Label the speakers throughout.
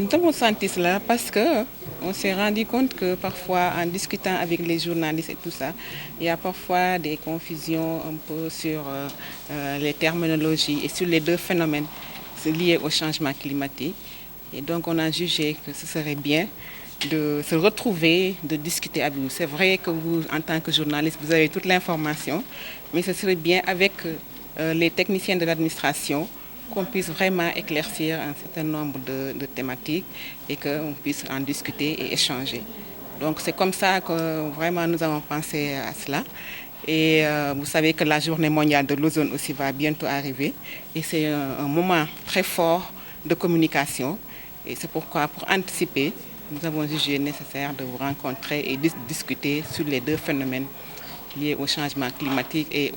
Speaker 1: Nous avons senti cela parce que on s'est rendu compte que parfois, en discutant avec les journalistes et tout ça, il y a parfois des confusions un peu sur les terminologies et sur les deux phénomènes liés au changement climatique. Et donc, on a jugé que ce serait bien de se retrouver, de discuter avec vous. C'est vrai que vous, en tant que journaliste, vous avez toute l'information, mais ce serait bien avec les techniciens de l'administration qu'on puisse vraiment éclaircir un certain nombre de thématiques et qu'on puisse en discuter et échanger. Donc c'est comme ça que vraiment nous avons pensé à cela. Et vous savez que la journée mondiale de l'ozone aussi va bientôt arriver. Et c'est un moment très fort de communication. Et c'est pourquoi, pour anticiper, nous avons jugé nécessaire de vous rencontrer et discuter sur les deux phénomènes liés au changement climatique et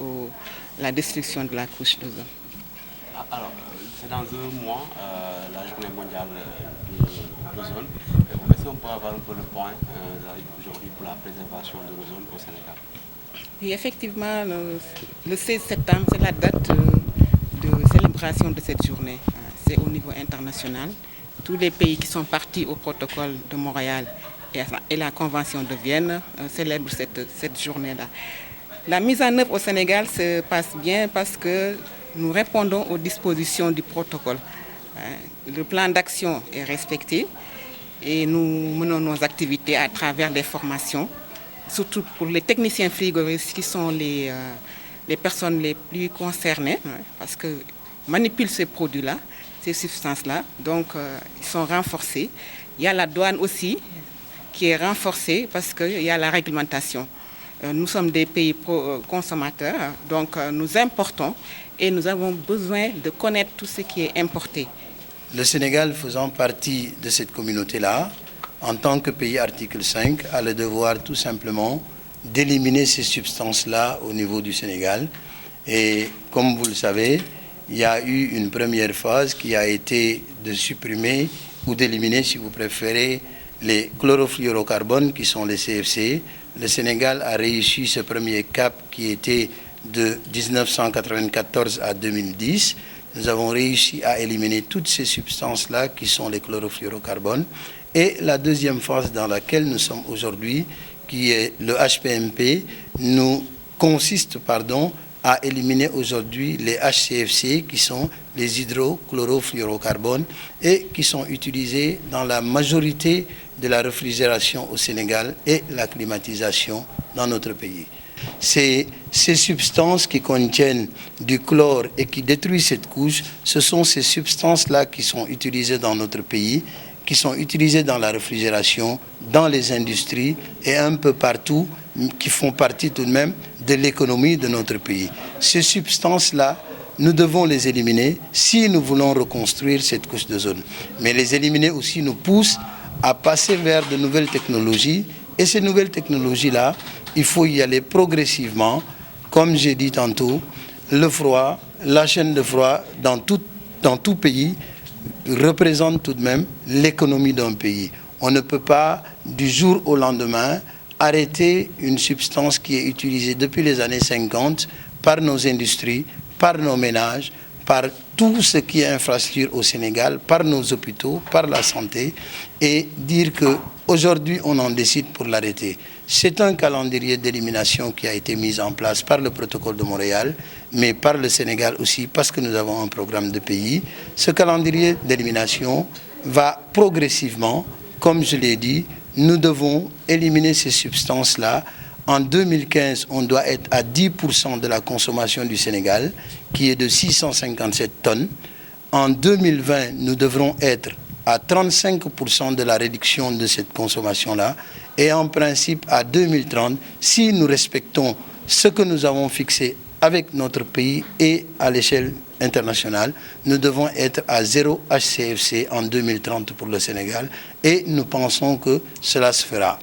Speaker 1: à la destruction de la couche d'ozone.
Speaker 2: Alors, c'est dans un mois, la journée mondiale de l'ozone. Est-ce qu'on peut avoir un peu le point aujourd'hui pour la préservation de l'ozone au Sénégal?
Speaker 1: Oui, effectivement, le 16 septembre, c'est la date de célébration de cette journée. C'est au niveau international. Tous les pays qui sont partis au protocole de Montréal et la Convention de Vienne célèbrent cette journée-là. La mise en œuvre au Sénégal se passe bien parce que nous répondons aux dispositions du protocole. Le plan d'action est respecté et nous menons nos activités à travers des formations, surtout pour les techniciens frigoristes qui sont les personnes les plus concernées parce qu'ils manipulent ces produits-là, ces substances-là. Donc, ils sont renforcés. Il y a la douane aussi qui est renforcée parce qu'il y a la réglementation. Nous sommes des pays consommateurs, donc nous importons et nous avons besoin de connaître tout ce qui est importé.
Speaker 3: Le Sénégal faisant partie de cette communauté-là, en tant que pays article 5, a le devoir tout simplement d'éliminer ces substances-là au niveau du Sénégal. Et comme vous le savez, il y a eu une première phase qui a été de supprimer ou d'éliminer, si vous préférez, les chlorofluorocarbones qui sont les CFC. Le Sénégal a réussi ce premier cap qui était de 1994 à 2010. Nous avons réussi à éliminer toutes ces substances-là qui sont les chlorofluorocarbones. Et la deuxième phase dans laquelle nous sommes aujourd'hui, qui est le HPMP, nous consiste à éliminer aujourd'hui les HCFC qui sont les hydrochlorofluorocarbones et qui sont utilisés dans la majorité de la réfrigération au Sénégal et la climatisation dans notre pays. Ces substances qui contiennent du chlore et qui détruisent cette couche, ce sont ces substances-là qui sont utilisées dans notre pays, qui sont utilisées dans la réfrigération, dans les industries et un peu partout, qui font partie tout de même de l'économie de notre pays. Ces substances-là, nous devons les éliminer si nous voulons reconstruire cette couche d'ozone. Mais les éliminer aussi nous pousse à passer vers de nouvelles technologies. Et ces nouvelles technologies-là, il faut y aller progressivement. Comme j'ai dit tantôt, le froid, la chaîne de froid dans tout pays représente tout de même l'économie d'un pays. On ne peut pas, du jour au lendemain, arrêter une substance qui est utilisée depuis les années 50 par nos industries, par nos ménages, par tout ce qui est infrastructure au Sénégal, par nos hôpitaux, par la santé, et dire qu'aujourd'hui on en décide pour l'arrêter. C'est un calendrier d'élimination qui a été mis en place par le protocole de Montréal, mais par le Sénégal aussi, parce que nous avons un programme de pays. Ce calendrier d'élimination va progressivement, comme je l'ai dit, nous devons éliminer ces substances-là. En 2015, on doit être à 10% de la consommation du Sénégal, qui est de 657 tonnes. En 2020, nous devrons être à 35% de la réduction de cette consommation-là. Et en principe, à 2030, si nous respectons ce que nous avons fixé avec notre pays et à l'échelle internationale, nous devons être à 0 HCFC en 2030 pour le Sénégal. Et nous pensons que cela se fera.